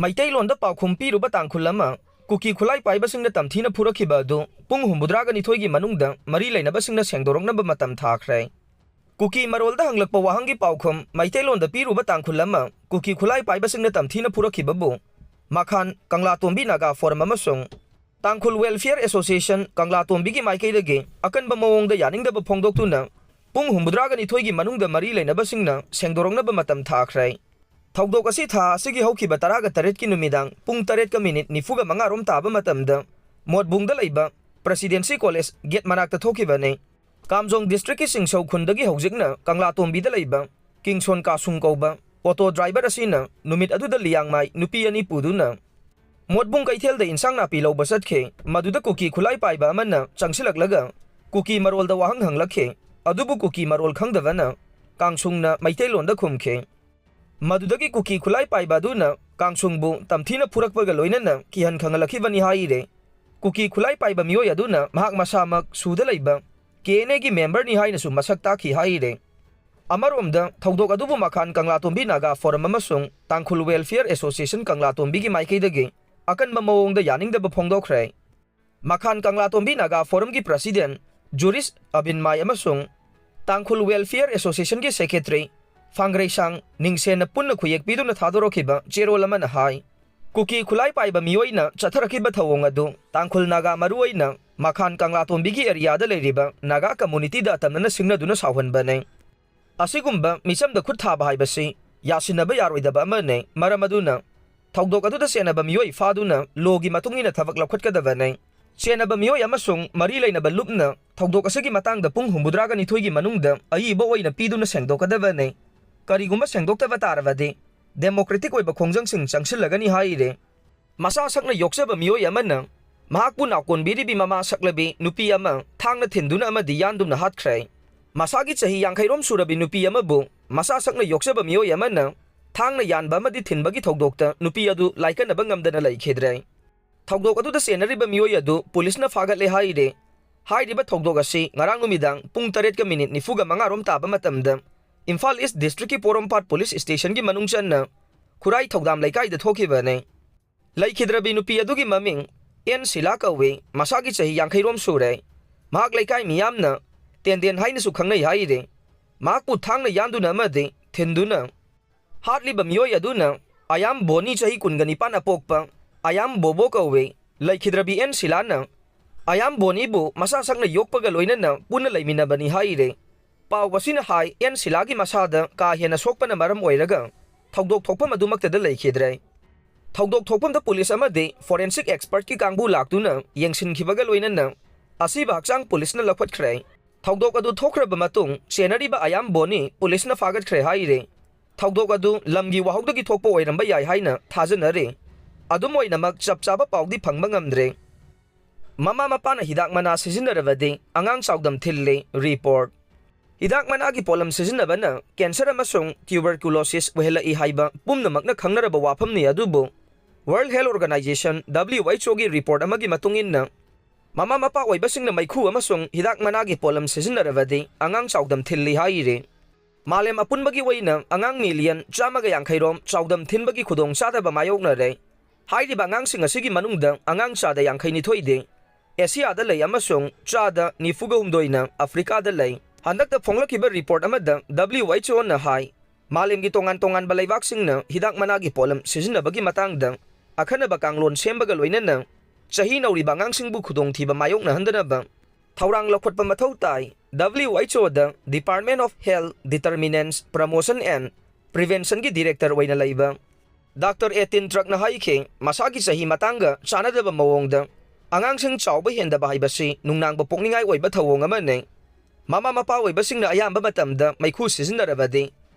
ꯃꯩꯇꯩꯂꯣꯟꯗ ꯄꯥꯎꯈꯨꯝ ꯄꯤꯔꯨꯕ ꯇꯥꯡꯈꯨꯜ ꯑꯃ ꯀꯨꯀꯤ ꯈꯨꯠꯂꯥꯏ ꯄꯥꯏꯕꯁꯤꯡꯅ ꯇꯝꯊꯤꯅ ꯐꯨꯔꯛꯈꯤꯕ ꯑꯗꯨ ꯄꯨꯡ 72ꯒꯤ ꯃꯅꯨꯡꯗ ꯃꯔꯤ ꯂꯩꯅꯕꯁꯤꯡꯅ ꯁꯦꯡꯗꯣꯔꯛꯅꯕ ꯃꯇꯝ ꯊꯥꯈ꯭ꯔꯦ꯫ ꯀꯨꯀꯤ ꯃꯔꯣꯜꯗ ꯍꯪꯂꯛꯄ ꯋꯥꯍꯪꯒꯤ ꯄꯥꯎꯈꯨꯝ ꯃꯩꯇꯩꯂꯣꯟꯗ ꯄꯤꯔꯨꯕ ꯇꯥꯡꯈꯨꯜ ꯑꯃ ꯀꯨꯀꯤ ꯈꯨꯠꯂꯥꯏ ꯄꯥꯏꯕꯁꯤꯡꯅ ꯇꯝꯊꯤꯅ ꯐꯨꯔꯛꯈꯤꯕꯕꯨ ꯃꯈꯥꯟ ꯀꯪꯂꯥꯇꯣꯝꯕꯤ ꯅꯥꯒꯥ ꯐꯣꯔꯝ ꯑꯃꯁꯨꯡ ꯇꯥꯡꯈꯨꯜ ꯋꯦꯜꯐꯤꯌꯔ ꯑꯦꯁꯣꯁꯤꯌꯦꯁꯟ ꯀꯪꯂꯥꯇꯣꯝꯕꯤꯒꯤ ꯃꯥꯏꯀꯩꯗꯒꯤ ꯑꯀꯟꯕ ꯃꯑꯣꯡꯗ ꯌꯥꯅꯤꯡꯗꯕ ꯐꯣꯡꯗꯣꯛꯇꯨꯅ ꯄꯨꯡ 72ꯒꯤ ꯃꯅꯨꯡꯗ ꯃꯔꯤ ꯂꯩꯅꯕꯁꯤꯡꯅ ꯁꯦꯡꯗꯣꯔꯛꯅꯕ ꯃꯇꯝ ꯊꯥꯈ꯭ꯔꯦ꯫ ꯊꯧꯗꯣꯛ ꯑꯁꯤ ꯊꯥ ꯑꯁꯤꯒꯤ ꯍꯧꯈꯤꯕ 18ꯒꯤ ꯅꯨꯃꯤꯗꯥꯡ ꯄꯨꯡ 8:45 ꯔꯣꯝ ꯇꯥꯕ ꯃꯇꯝꯗ ꯃꯣꯠꯕꯨꯡꯗ ꯂꯩꯕ ꯄ꯭ꯔꯦꯁꯤꯗꯦꯟꯁꯤ ꯀꯣꯂꯦꯖ ꯒꯦꯠ ꯃꯅꯥꯛꯇ ꯊꯣꯛꯈꯤꯕꯅꯤ꯫ ꯀꯥꯝꯖꯣꯡ ꯗꯤꯁꯇ꯭ꯔꯤꯛꯀꯤ ꯁꯤꯡꯁꯧ ꯈꯨꯟꯗꯒꯤ ꯍꯧꯖꯤꯛꯅ ꯀꯪꯂꯥꯇꯣꯝꯕꯤꯗ ꯂꯩꯕ ꯀꯤꯡꯁꯣꯟ ꯀꯥꯁꯨꯡ ꯀꯧꯕ ꯑꯣꯇꯣ ꯗ꯭राꯏꯚꯔ ꯑꯁꯤꯅ ꯅꯨꯃꯤꯠ ꯑꯗꯨꯗ ꯂꯤꯌꯥꯡꯃꯥꯏ ꯅꯨꯄꯤ 2 ꯄꯨꯗꯨꯅ ꯃꯣꯠꯕꯨꯡ ꯀꯩꯊꯦꯜꯗ ꯏꯟꯁꯥꯡ ꯅꯥꯄꯤ ꯂꯧꯕ ꯆꯠꯈꯤ꯫ ꯃꯗꯨꯗ ꯀꯨꯀꯤ ꯈꯨꯠꯂꯥꯏ ꯄꯥꯏꯕ ꯑꯃꯅ ꯆꯪꯁꯤꯜꯂꯛꯂꯒ ꯀꯨꯀꯤ ꯃꯔꯣꯜꯗ ꯋꯥꯍꯪ ꯍꯪꯂꯛꯈꯤ꯫ ꯑꯗꯨꯕꯨ ꯀꯨꯀꯤ ꯃꯔꯣꯜ ꯈꯪꯗꯕꯅ ꯀꯥꯡꯁꯨꯡꯅ ꯃꯩꯇꯩꯂꯣꯟꯗ ꯈꯨꯝꯈꯤ꯫ ꯃꯗꯨꯗꯒꯤ ꯀꯨꯀꯤ ꯈꯨꯠꯂꯥꯏ ꯄꯥꯏꯕ ꯑꯗꯨꯅ ꯀꯥꯡꯁꯨꯡꯕꯨ ꯇꯝꯊꯤꯅ ꯐꯨꯔꯛꯄꯒ ꯂꯣꯏꯅꯅ ꯀꯤꯍꯟ ꯈꯪꯍꯜꯂꯛꯈꯤꯕꯅꯤ ꯍꯥꯏꯔꯦ꯫ ꯀꯨꯀꯤ ꯈꯨꯠꯂꯥꯏ ꯄꯥꯏꯕ ꯃꯤꯑꯣꯏ ꯑꯗꯨꯅ ꯃꯍꯥꯛ ꯃꯁꯥꯃꯛ ꯁꯨꯗ ꯂꯩꯕ KNAꯒꯤ ꯃꯦꯝꯕꯔꯅꯤ ꯍꯥꯏꯅꯁꯨ ꯃꯁꯛ ꯇꯥꯛꯈꯤ ꯍꯥꯏꯔꯦ꯫ ꯑꯃꯔꯣꯝꯗ ꯊꯧꯗꯣꯛ ꯑꯗꯨꯕꯨ ꯃꯈꯥꯟ ꯀꯪꯂꯥꯇꯣꯝꯕꯤ ꯅꯥꯒꯥ ꯐꯣꯔꯝ ꯑꯃꯁꯨꯡ ꯇꯥꯡꯈꯨꯜ ꯋꯦꯜꯐꯤꯌꯔ ꯑꯦꯁꯣꯁꯤꯌꯦꯁꯟ ꯀꯪꯂꯥꯇꯣꯝꯕꯤꯒꯤ ꯃꯥꯏꯀꯩꯗꯒꯤ ꯑꯀꯟꯕ ꯃꯑꯣꯡꯗ ꯌꯥꯅꯤꯡꯗꯕ ꯐꯣꯡꯗꯣꯛꯈ꯭ꯔꯦ꯫ ꯃꯈꯥꯟ ꯀꯪꯂꯥꯇꯣꯝꯕꯤ ꯅꯥꯒꯥ ꯐꯣꯔꯝꯒꯤ ꯄ꯭ꯔꯁꯤꯗꯦꯟꯠ ꯖꯨꯔꯤꯁ ꯑꯕꯤꯟꯃꯥꯏ ꯑꯃꯁꯨꯡ ꯇꯥꯡꯈꯨꯜ ꯋꯦꯜꯐꯤꯌꯔ ꯑꯦꯁꯣꯁꯤꯌꯦꯁꯟꯒꯤ ꯁꯦꯀ꯭ꯔꯦꯇꯔꯤ ꯐꯥꯡꯒ꯭ꯔꯩꯁꯥꯡ ꯅꯤꯡꯁꯦꯟꯅ ꯄꯨꯟꯅ ꯈꯨꯌꯦꯛ ꯄꯤꯗꯨꯅ ꯊꯥꯗꯣꯔꯛꯈꯤꯕ ꯆꯦꯔꯣꯜ ꯑꯃꯅ ꯍꯥꯏ ꯀꯨꯀꯤ ꯈꯨꯠꯂꯥꯏ ꯄꯥꯏꯕ ꯃꯤꯑꯣꯏꯅ ꯆꯠꯊꯔꯛꯈꯤꯕ ꯊꯧꯑꯣꯡ ꯑꯗꯨ ꯇꯥꯡꯈꯨꯜ ꯅꯥꯒꯥ ꯃꯔꯨꯑꯣꯏꯅ ꯃꯈꯥꯟ ꯀꯪꯂꯥꯇꯣꯝꯕꯤꯒꯤ ꯑꯦꯔꯤꯌꯥꯗ ꯂꯩꯔꯤꯕ ꯅꯥꯒꯥ ꯀꯝꯃꯨꯅꯤꯇꯤꯗ ꯑꯇꯝꯅꯅ ꯁꯤꯡꯅꯗꯨꯅ ꯁꯥꯎꯍꯟꯕꯅꯤ꯫ ꯑꯁꯤꯒꯨꯝꯕ ꯃꯤꯆꯝꯗ ꯈꯨꯠ ꯊꯥꯕ ꯍꯥꯏꯕꯁꯤ ꯌꯥꯁꯤꯟꯅꯕ ꯌꯥꯔꯣꯏꯗꯕ ꯑꯃꯅꯤ꯫ ꯃꯔꯝ ꯑꯗꯨꯅ ꯊꯧꯗꯣꯛ ꯑꯗꯨꯗ ꯆꯦꯟꯅꯕ ꯃꯤꯑꯣꯏ ꯐꯥꯗꯨꯅ ꯂꯣꯒꯤ ꯃꯇꯨꯡ ꯏꯟꯅ ꯊꯕꯛ ꯂꯧꯈꯠꯀꯗꯕꯅꯤ꯫ ꯆꯦꯟꯅꯕ ꯃꯤꯑꯣꯏ ꯑꯃꯁꯨꯡ ꯃꯔꯤ ꯂꯩꯅꯕ ꯂꯨꯞꯅ ꯊꯧꯗꯣꯛ ꯑꯁꯤꯒꯤ ꯃꯇꯥꯡꯗ ꯄꯨꯡ 72ꯒꯤ ꯃꯅꯨꯡꯗ ꯑꯏꯕ ꯑꯣꯏꯅ ꯄꯤꯗꯨꯅ ꯁꯦꯡꯗꯣꯛꯀꯗꯕꯅꯤ꯫ ꯀꯔꯤꯒꯨꯝꯕ ꯁꯦꯡꯗꯣꯛꯇꯕ ꯇꯥꯔꯕꯗꯤ ꯗꯦꯃꯣꯀ꯭ꯔꯦꯇꯤꯛ ꯑꯣꯏꯕ ꯈꯣꯡꯖꯪꯁꯤꯡ ꯆꯪꯁꯤꯜꯂꯒꯅꯤ ꯍꯥꯏꯔꯦ꯫ ꯃꯁꯥ ꯁꯛꯅ ꯌꯣꯛꯆꯕ ꯃꯤꯑꯣꯏ ꯑꯃꯅ ꯃꯍꯥꯛꯄꯨ ꯅꯥꯎꯀꯣꯟꯕꯤꯔꯤꯕꯤ ꯃꯃꯥ ꯁꯛꯂꯕꯤ ꯅꯨꯄꯤ ꯑꯃ ꯊꯥꯡꯅ ꯊꯤꯟꯗꯨꯅ ꯑꯃꯗꯤ ꯌꯥꯟꯗꯨꯅ ꯍꯥꯠꯈ꯭ꯔꯦ꯫ ꯃꯁꯥꯒꯤ ꯆꯍꯤ 50 ꯁꯨꯔꯕꯤ ꯅꯨꯄꯤ ꯑꯃꯕꯨ ꯃꯁꯥ ꯁꯛꯅ ꯌꯣꯛꯆꯕ ꯃꯤꯑꯣꯏ ꯑꯃꯅ ꯊꯥꯡꯅ ꯌꯥꯟꯕ ꯑꯃꯗꯤ ꯊꯤꯟꯕꯒꯤ ꯊꯧꯗꯣꯛꯇ ꯅꯨꯄꯤ ꯑꯗꯨ ꯂꯥꯏꯀꯠꯅꯕ ꯉꯝꯗꯅ ꯂꯩꯈꯤꯗ꯭ꯔꯦ꯫ ꯊꯧꯗꯣꯛ ꯑꯗꯨꯗ ꯆꯦꯟꯅꯔꯤꯕ ꯃꯤꯑꯣꯏ ꯑꯗꯨ ꯄꯨꯂꯤꯁꯅ ꯐꯥꯒꯠꯂꯦ ꯍꯥꯏꯔꯦ꯫ ꯍꯥꯏꯔꯤꯕ ꯊꯧꯗꯣꯛ ꯑꯁꯤ ꯉꯔꯥꯡ ꯅꯨꯃꯤꯗꯥꯡ ꯄꯨꯡ 8:45 ꯔꯣꯝ ꯇꯥꯕ ꯃꯇꯝꯗ ꯏꯝꯐꯥꯜ ꯏꯁ ꯗꯤꯁꯇ꯭ꯔꯤꯛꯀꯤ ꯄꯣꯔꯣꯝꯄꯥꯠ ꯄꯨꯂꯤꯁ ꯁ꯭ꯇꯦꯁꯟꯒꯤ ꯃꯅꯨꯡ ꯆꯟꯅ ꯈꯨꯔꯥꯏ ꯊꯧꯗꯥꯝ ꯂꯩꯀꯥꯏꯗ ꯊꯣꯛꯈꯤꯕꯅꯤ꯫ ꯂꯩꯈꯤꯗ꯭ꯔꯕꯤ ꯅꯨꯄꯤ ꯑꯗꯨꯒꯤ ꯃꯃꯤꯡ ꯑꯦꯟ ꯁꯤꯂꯥ ꯀꯧꯏ꯫ ꯃꯁꯥꯒꯤ ꯆꯍꯤ 50 ꯁꯨꯔꯦ꯫ ꯃꯍꯥꯛ ꯂꯩꯀꯥꯏ ꯃꯤꯌꯥꯝꯅ ꯇꯦꯟꯗꯦꯟ ꯍꯥꯏꯅꯁꯨ ꯈꯪꯅꯩ ꯍꯥꯏꯔꯦ꯫ ꯃꯍꯥꯛꯄꯨ ꯊꯥꯡꯅ ꯌꯥꯟꯗꯨꯅ ꯑꯃꯗꯤ ꯊꯤꯟꯗꯨꯅ ꯍꯥꯠꯂꯤꯕ ꯃꯤꯑꯣꯏ ꯑꯗꯨꯅ ꯑꯌꯥꯝ ꯕꯣꯅꯤ ꯆꯍꯤ 29 ꯑꯄꯣꯛꯄ ꯑꯌꯥꯝ ꯕꯣꯕꯣ ꯀꯧꯏ꯫ ꯂꯩꯈꯤꯗ꯭ꯔꯕꯤ ꯑꯦꯟ ꯁꯤꯂꯥꯅ ꯑꯌꯥꯝ ꯕꯣꯅꯤꯕꯨ ꯃꯁꯥ ꯁꯛꯅ ꯌꯣꯛꯄꯒ ꯂꯣꯏꯅꯅ ꯄꯨꯟꯅ ꯂꯩꯃꯤꯟꯅꯕꯅꯤ ꯍꯥꯏꯔꯦ꯫ ꯄꯥꯎ ꯑꯁꯤꯅ ꯍꯥꯏ ꯑꯦꯟ ꯁꯤꯂꯥꯒꯤ ꯃꯁꯥꯗ ꯀꯥ ꯍꯦꯟꯅ ꯁꯣꯛꯄꯅ ꯃꯔꯝ ꯑꯣꯏꯔꯒ ꯊꯧꯗꯣꯛ ꯊꯣꯛꯐꯝ ꯑꯗꯨꯃꯛꯇꯗ ꯂꯩꯈꯤꯗ꯭ꯔꯦ꯫ ꯊꯧꯗꯣꯛ ꯊꯣꯛꯐꯝꯗ ꯄꯨꯂꯤꯁ ꯑꯃꯗꯤ ꯐꯣꯔꯦꯟꯁꯤꯛ ꯑꯦꯛꯁꯄꯔꯠꯀꯤ ꯀꯥꯡꯕꯨ ꯂꯥꯛꯇꯨꯅ ꯌꯦꯡꯁꯤꯟꯈꯤꯕꯒ ꯂꯣꯏꯅꯅ ꯑꯁꯤꯕ ꯍꯛꯆꯥꯡ ꯄꯨꯂꯤꯁꯅ ꯂꯧꯈꯠꯈ꯭ꯔꯦ꯫ ꯊꯧꯗꯣꯛ ꯑꯗꯨ ꯊꯣꯛꯈ꯭ꯔꯕ ꯃꯇꯨꯡ ꯆꯦꯟꯅꯔꯤꯕ ꯑꯌꯥꯝ ꯕꯣꯅꯤ ꯄꯨꯂꯤꯁꯅ ꯐꯥꯒꯠꯈ꯭ꯔꯦ ꯍꯥꯏꯔꯦ꯫ ꯊꯧꯗꯣꯛ ꯑꯗꯨ ꯂꯝꯒꯤ ꯋꯥꯍꯧꯗꯒꯤ ꯊꯣꯛꯄ ꯑꯣꯏꯔꯝꯕ ꯌꯥꯏ ꯍꯥꯏꯅ ꯊꯥꯖꯅꯔꯤ꯫ ꯑꯗꯨꯝ ꯑꯣꯏꯅꯃꯛ ꯆꯞ ꯆꯥꯕ ꯄꯥꯎꯗꯤ ꯐꯪꯕ ꯉꯝꯗ꯭ꯔꯦ꯫ ꯃꯃꯥ ꯃꯄꯥꯅ ꯍꯤꯗꯥꯛ ꯃꯅꯥ ꯁꯤꯖꯤꯟꯅꯔꯕꯗꯤ ꯑꯉꯥꯡ ꯆꯥꯎꯗꯝ ꯊꯤꯜꯂꯤ ꯔꯤꯄꯣꯔꯠ꯫ ꯍꯤꯗꯥꯛ ꯃꯅꯥꯒꯤ ꯄꯣꯠꯂꯝ ꯁꯤꯖꯤꯟꯅꯕꯅ ꯀꯦꯟꯁꯔ ꯑꯃꯁꯨꯡ ꯇ꯭ꯌꯨꯕꯔꯀꯨꯂꯣꯁꯤꯁ ꯑꯣꯏꯍꯜꯂꯛꯏ ꯍꯥꯏꯕ ꯄꯨꯝꯅꯃꯛꯅ ꯈꯪꯅꯔꯕ ꯋꯥꯐꯝꯅꯤ꯫ ꯑꯗꯨꯕꯨ ꯋꯥꯔꯜꯗ ꯍꯦꯜꯊ ꯑꯣꯔꯒꯅꯥꯏꯖꯦꯁꯟ WHO ꯒꯤ ꯔꯤꯄꯣꯔꯠ ꯑꯃꯒꯤ ꯃꯇꯨꯡ ꯏꯟꯅ ꯃꯃꯥ ꯃꯄꯥ ꯑꯣꯏꯕꯁꯤꯡꯅ ꯃꯩꯈꯨ ꯑꯃꯁꯨꯡ ꯍꯤꯗꯥꯛ ꯃꯅꯥꯒꯤ ꯄꯣꯠꯂꯝ ꯁꯤꯖꯤꯟꯅꯔꯕꯗꯤ ꯑꯉꯥꯡ ꯆꯥꯎꯗꯝ ꯊꯤꯜꯂꯤ ꯍꯥꯏꯔꯦ꯫ ꯃꯥꯂꯦꯝ ꯑꯄꯨꯟꯕꯒꯤ ꯑꯣꯏꯅ ꯑꯉꯥꯡ ꯃꯤꯂꯤꯌꯟ 150 ꯔꯣꯝ ꯆꯥꯎꯗꯝ ꯊꯤꯟꯕꯒꯤ ꯈꯨꯗꯣꯡꯆꯥꯗꯕ ꯃꯥꯌꯣꯛꯅꯔꯦ꯫ ꯍꯥꯏꯔꯤꯕ ꯑꯉꯥꯡꯁꯤꯡ ꯑꯁꯤꯒꯤ ꯃꯅꯨꯡꯗ ꯑꯉꯥꯡ 52%ꯗꯤ ꯑꯦꯁꯤꯌꯥꯗ ꯂꯩ ꯑꯃꯁꯨꯡ 94%ꯅ ꯑꯐ꯭ꯔꯤꯀꯥꯗ ꯂꯩ꯫ ꯍꯟꯗꯛꯇ ꯐꯣꯡꯂꯛꯈꯤꯕ ꯔꯤꯄꯣꯔꯠ ꯑꯃꯗ WHOꯅ ꯍꯥꯏ ꯃꯥꯂꯦꯝꯒꯤ ꯇꯣꯉꯥꯟ ꯇꯣꯉꯥꯟꯕ ꯂꯩꯕꯥꯛꯁꯤꯡꯅ ꯍꯤꯗꯥꯛ ꯃꯅꯥꯒꯤ ꯄꯣꯠꯂꯝ ꯁꯤꯖꯤꯟꯅꯕꯒꯤ ꯃꯇꯥꯡꯗ ꯑꯈꯟꯅꯕ ꯀꯥꯡꯂꯣꯟ ꯁꯦꯝꯕꯒ ꯂꯣꯏꯅꯅ ꯆꯍꯤ ꯅꯧꯔꯤꯕ ꯑꯉꯥꯡꯁꯤꯡꯕꯨ ꯈꯨꯗꯣꯡꯊꯤꯕ ꯃꯥꯌꯣꯛꯅꯍꯟꯗꯅꯕ ꯊꯧꯔꯥꯡ ꯂꯧꯈꯠꯄ ꯃꯊꯧ ꯇꯥꯏ꯫ WHOꯗ department of health determinants promotion and ꯄ꯭ꯔꯤꯚꯦꯟꯁꯟꯒꯤ ꯗꯤꯔꯦꯛꯇꯔ ꯑꯣꯏꯅ ꯂꯩꯕ ꯗꯥꯛꯇꯔ ꯑꯦꯇꯤꯟ ꯇ꯭ꯔꯛꯅ ꯍꯥꯏꯈꯤ ꯃꯁꯥꯒꯤ ꯆꯍꯤ ꯃꯇꯥꯡꯒ ꯆꯥꯟꯅꯗꯕ ꯃꯑꯣꯡꯗ ꯑꯉꯥꯡꯁꯤꯡ ꯆꯥꯎꯕ ꯍꯦꯟꯗꯕ ꯍꯥꯏꯕꯁꯤ ꯅꯨꯡꯅꯥꯡꯕ ꯄꯣꯛꯅꯤꯡꯉꯥꯏ ꯑꯣꯏꯕ ꯊꯧꯑꯣꯡ ꯑꯃꯅꯤ꯫ ꯃꯃꯥ ꯃꯄꯥ ꯑꯣꯏꯕꯁꯤꯡꯅ ꯑꯌꯥꯝꯕ ꯃꯇꯝꯗ ꯃꯩꯈꯨ ꯁꯤꯖꯤꯟꯅꯔꯕꯗꯤ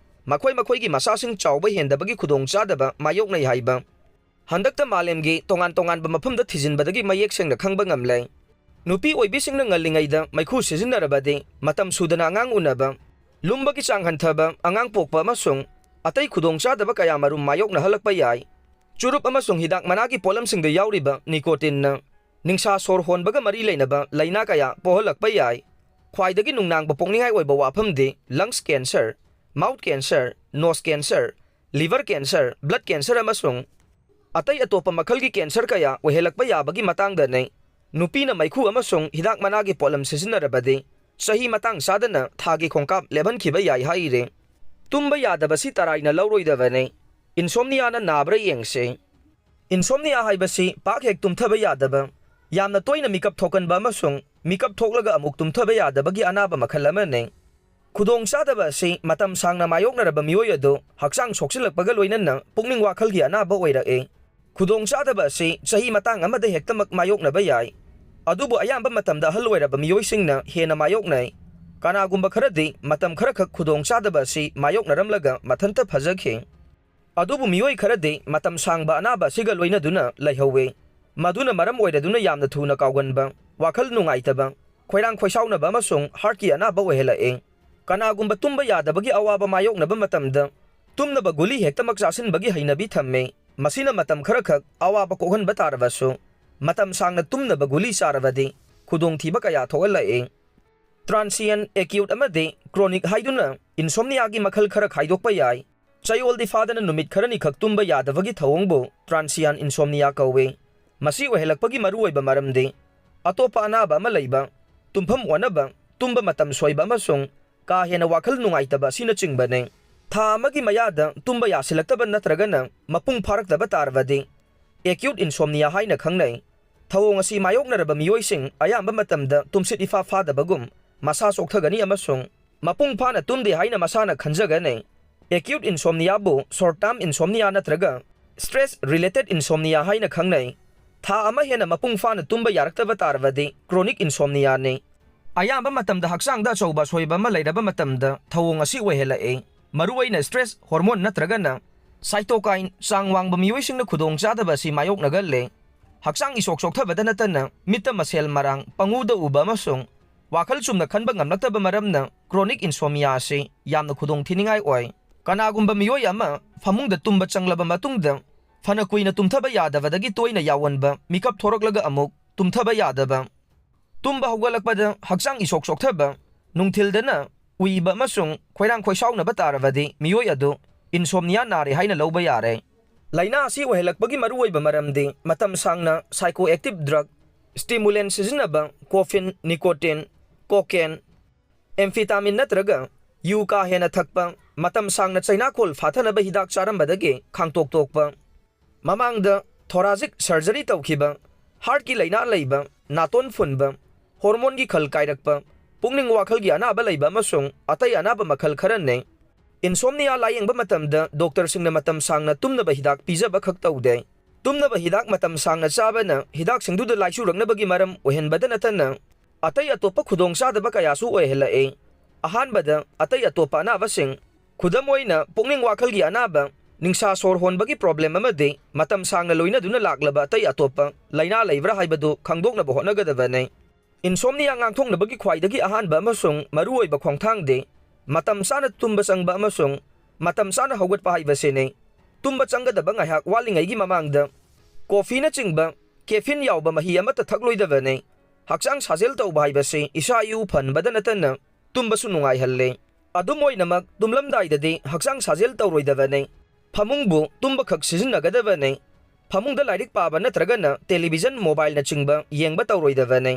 ꯃꯈꯣꯏꯒꯤ ꯃꯆꯥꯁꯤꯡ ꯆꯥꯎꯕ ꯍꯦꯟꯗꯕꯒꯤ ꯈꯨꯗꯣꯡꯆꯥꯗꯕ ꯃꯥꯌꯣꯛꯅꯩ ꯍꯥꯏꯕ ꯍꯟꯗꯛꯇ ꯃꯥꯂꯦꯝꯒꯤ ꯇꯣꯉꯥꯟ ꯇꯣꯉꯥꯟꯕ ꯃꯐꯝꯗ ꯊꯤꯖꯤꯟꯕꯗꯒꯤ ꯃꯌꯦꯛ ꯁꯦꯡꯅ ꯈꯪꯕ ꯉꯝꯂꯦ꯫ ꯅꯨꯄꯤ ꯑꯣꯏꯕꯤꯁꯤꯡꯅ ꯉꯜꯂꯤꯉꯩꯗ ꯃꯩꯈꯨ ꯁꯤꯖꯤꯟꯅꯔꯕꯗꯤ ꯃꯇꯝ ꯁꯨꯗꯅ ꯑꯉꯥꯡ ꯎꯅꯕ, ꯂꯨꯝꯕꯒꯤ ꯆꯥꯡ ꯍꯟꯊꯕ, ꯑꯉꯥꯡ ꯄꯣꯛꯄ ꯑꯃꯁꯨꯡ ꯑꯇꯩ ꯈꯨꯗꯣꯡꯆꯥꯗꯕ ꯀꯌꯥ ꯃꯔꯨꯝ ꯃꯥꯌꯣꯛꯅꯍꯜꯂꯛꯄ ꯌꯥꯏ꯫ ꯆꯨꯔꯨꯞ ꯑꯃꯁꯨꯡ ꯍꯤꯗꯥꯛ ꯃꯅꯥꯒꯤ ꯄꯣꯠꯂꯝꯁꯤꯡꯗ ꯌꯥꯎꯔꯤꯕ ꯅꯤꯀꯣꯇꯤꯟꯅ ꯅꯤꯡꯁꯥ ꯁꯣꯔ ꯍꯣꯟꯕꯒ ꯃꯔꯤ ꯂꯩꯅꯕ ꯂꯩꯅꯥ ꯀꯌꯥ ꯄꯣꯛꯍꯜꯂꯛꯄ ꯌꯥꯏ꯫ ꯈ꯭ꯋꯥꯏꯗꯒꯤ ꯅꯨꯡꯅꯥꯡꯕ ꯄꯣꯛꯅꯤꯡꯉꯥꯏ ꯑꯣꯏꯕ ꯋꯥꯐꯝꯗꯤ lungs cancer, mouth cancer, nose cancer, liver cancer, blood cancer ꯑꯃꯁꯨꯡ अतई अतोप मखल की कैंसर कया ओहेलकप याबगी मतंगदने नुपीना मैखु अमसुंग हिदाक मनागी पोलम सिजनरबदे सही मतंग सादना थागी खोंकाप लेबनखिबा याई हाइरे तुम्बा यादबसी तराइना लौरोइदबने इनसोमनियाना नाब्रा येंगसे इनसोमनिया हाइबसी पाक हेक तुमथबा यादबा यामना तोइना मिकअप थोकनबा अमसुंग मिकअप थोकलगा अमुक तुमथबा यादबगी अनाबा मखल अमने खुदोंग चादबा असि मतम सांगना मायोकनरबा मियोय अदो हक्सांग सोक्सिलकपगा लोइनना पुकनिंग वाखलगी अनाबा ओइरए खुदोंग चादबा असि सही मतंग अमदा हेक्तमक मायोकनबा याय अदुबु अयाम्बा मतमदा हल ओइरबा मियोयसिंगना हेना मायोकनाय कनागुंबा खरदि मतम खरखक खुदोंग चादबा असि मायोकनरमलगा मथंता फजखे अदुबु मियोय खरदि मतम सांगबा अनाबा सिगा लोइनदुना लैहौवे मदुना मरम ओइरदुना यामना थुना कावगनबा वाखल नुंगाइतबा खोइरांग खोइसाउनबा अमसुंग हार्टकी अनाबा ओहेलाए कनागुंबा तुम्बा यादबगी अवाबा मायोकनबा मतमदा तुम्नबा गुली हेक्तमक चासिनबगी हैनबी थम्मे मसिना मतम खरखक अवाबा कोहनबा तारबसु मतम सांगना तुम्नबा गुली चारबदि खुदोंग थीबा कया थोगलाए ट्रांसियन एक्यूट अमदे क्रोनिक हाइदुना इनसोमनियागी मखल खरक हाइदोकपा याय चयोल्दी फादना नुमित खरनी खक तुम्बा यादबगी थवोंगबो ट्रांसियन इनसोमनिया कौवे मसी ओहेलकपगी मरुओइबा मरमदे अतोपा अनाबा अमा लैबा तुम्फम वनबा तुम्बा मतम सोइबा अमसुंग का हेना वाखल नुंगाइतबा सिना चिंगबने था अमगी मयादा तुम्बा यासिलक्तबा नत्रगना मपुंग फारक्तबा तारबदे एक्यूट इनसोमनिया हाइना खंगनै थवोंग असि मायोकनरबा मियोइसिंग अयाम्बा मतमदा तुमसित इफा फादबगुम मसा सोक्थगनी अमसुंग मपुंग फाना तुमदे हाइना मसाना खंजगने एक्यूट इनसोमनियाबु शॉर्ट टर्म इनसोमनिया नत्रगा स्ट्रेस रिलेटेड इनसोमनिया हाइना खंगनै था अमा हेना मपुंग फाना तुम्बा यारक्तबा तारबदे क्रोनिक इनसोमनिया ने अयाम्बा मतमदा हक्सांगदा चौबा सोइबा मा लैरबा मतमदा थवोंग असि ओहेलाए मरुओइना स्ट्रेस हार्मोन नत्रगना साइटोकाइन चांग वांगबा मियोइसिंगना खुदोंग चादबा असि मायोकनगले हक्सांग इसोक सोक्थबदा नतना मित्ता मसेल मरांग पंगुदा उबा अमसुंग वाखल चुमना खनबा ngamlakतबा मरमना क्रोनिक इनसोमनिया असि यामना खुदोंग थिनिंगाय ओय कनागुंबा मियोय अमा फमुंगदा तुम्बा चंगलबा मतुंगदा फना कुइना तुमथबा यादबदगी तोइना यावनबा मिकअप थोरकलगा अमुक तुमथबा यादबा तुम्बा हौगलकपदा हक्सांग इसोक सोक्थबा नुंगथिलदना उइबा अमसुंग खोइरांग खोइसाउनबा तारबदि मियोय अदु इनसोमनिया नारे हाइना लौबा यारे लाइना असि ओहेलकपगी मरुओइबा मरमदि मतम सांगना साइकोएक्टिव ड्रग स्टिमुलेंट सिजनबा कोफिन निकोटिन कोकेन एम्फेटामिन नत्रगा यू का हेना थकपा मतम सांगना चाइनाखोल फाथनबा हिदाक चारंबदगे खांगतोक तोकपा ममांगदा थोराजिक सर्जरी तौखिबा हार्ट की लाइना लैबा नातोन फुनबा हार्मोन की खल कायरकपा पुंगनिंग वाखलगी अनाबा लैबा अमसुंग अतै अनाबा मखल खरने इनसोमनिया लायेंगबा मतमदा डॉक्टर सिंगना मतम सांगना तुमनबा हिदाक पिजबा खक तौदे तुमनबा हिदाक मतम सांगना चाबना हिदाक सिंगदुदा लाइसुरंगनबगी मरम ओहेनबदा नतना अतै अतोपा खुदोंग चादबा कयासु ओहेलाए अहानबदा अतै अतोपा अनाबसिंग खुदम ओइना पुंगनिंग वाखलगी अनाबा निंसा सोर होनबगी प्रॉब्लम अमदे मतम सांगना लोइनदुना लाक्लबा अतै अतोपा लाइना लैब्रा हाइबदु खंगदोकनबा होनगदबने इनसोमनिया ngang ख्वाइदगी अहानबा अमसुंग मरुओइबा खोंगथांगदे मतम साना तुम्बा चंगबा अमसुंग मतम साना हौगटपा हाइबसेने तुम्बा चंगदबा ngaihak वालिंगैगी ममांगदा कॉफीना चिंगबा कैफिन यावबा मही अमता थकलोइदबने हक्सांग साजेल तौबा हाइबसे इसायु फनबदा नतना तुम्बसु नुंगाइहल्ले अदुमोइनमक तुमलमदाइददि हक्सांग साजेल तौरोइदबने फमुंगबु तुम्बा खक सिजनगदबने फमुंगदा लाइरिक पाबा नत्रगना टेलीविजन मोबाइल न चिंगबा येंगबा तौरोइदबने